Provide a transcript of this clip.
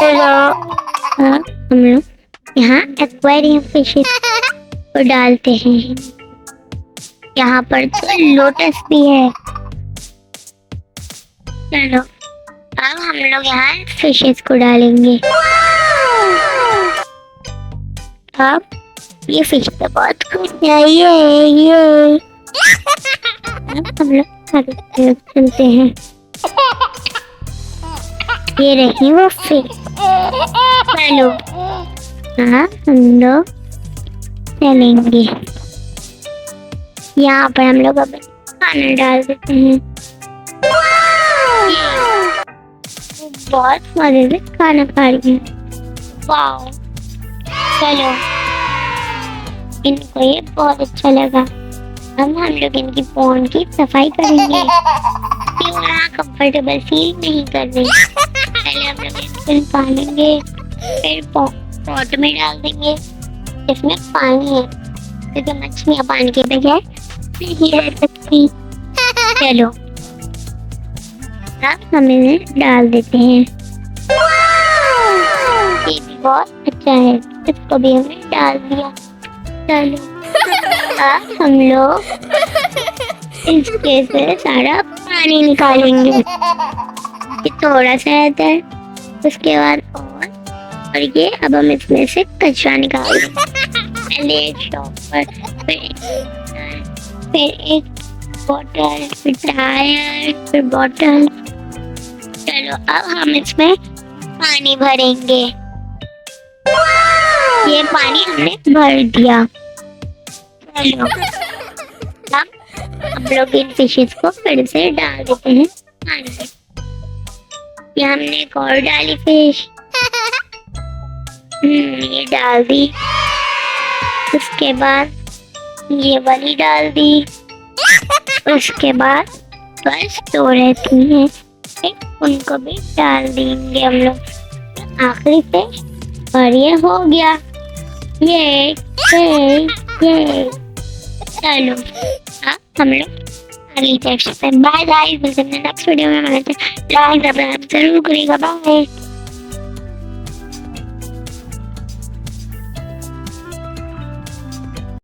हाँ, हम लोग यहाँ एक्वेरियम फिशेस को डालते हैं। यहाँ पर तो लोटस भी है। चलो अब हम लोग यहाँ फिशेस को डालेंगे। अब ये फिश तो बहुत खुश है। ये अब हम लोग चलते हैं। ये रही वो फिश। चलो हाँ हम लोग चलेंगे। यहाँ पर हम लोग अब खाना डाल देते हैं। बहुत मजे से खाना खा रही है। वाओ, चलो इनको ये बहुत अच्छा लगा। अब हम लोग इनकी पॉन्ड की सफाई करेंगे। क्यों यहाँ कंफर्टेबल फील नहीं कर रही। पहले हम लोग इनको निकालेंगे, फिर पॉट में डाल देंगे जिसमें पानी है, क्योंकि मछलियाँ पानी के बगैर नहीं रह सकती। चलो अब हम इन्हें डाल देते हैं। ये भी बहुत अच्छा है, इसको भी हमने डाल दिया। चलो अब हम लोग इसके से सारा पानी निकालेंगे। ये थोड़ा सा रहता है, उसके बाद और ये अब हम इसमें से कचरा निकालेंगे। पहले एक शॉपर, फिर एक बॉटल, फिर टायर, फिर बॉटल। चलो अब हम इसमें पानी भरेंगे। ये पानी हमने भर दिया। चलो अब हम लोग इन फिशेस को फिर से डाल देते हैं पानी में। ये हमने एक और डाली फिश। ये डाल दी। उसके बाद ये वाली डाल दी। उसके बाद बस दो रहती हैं, उनको भी डाल देंगे हम लोग। आखिरी फिश और ये हो गया। ये चलो अब हम लोग अगली टेक्स्ट पे बाय गाइस, मिलते हैं नेक्स्ट वीडियो में। लाइक सब्सक्राइब जरूर करिएगा। बाय।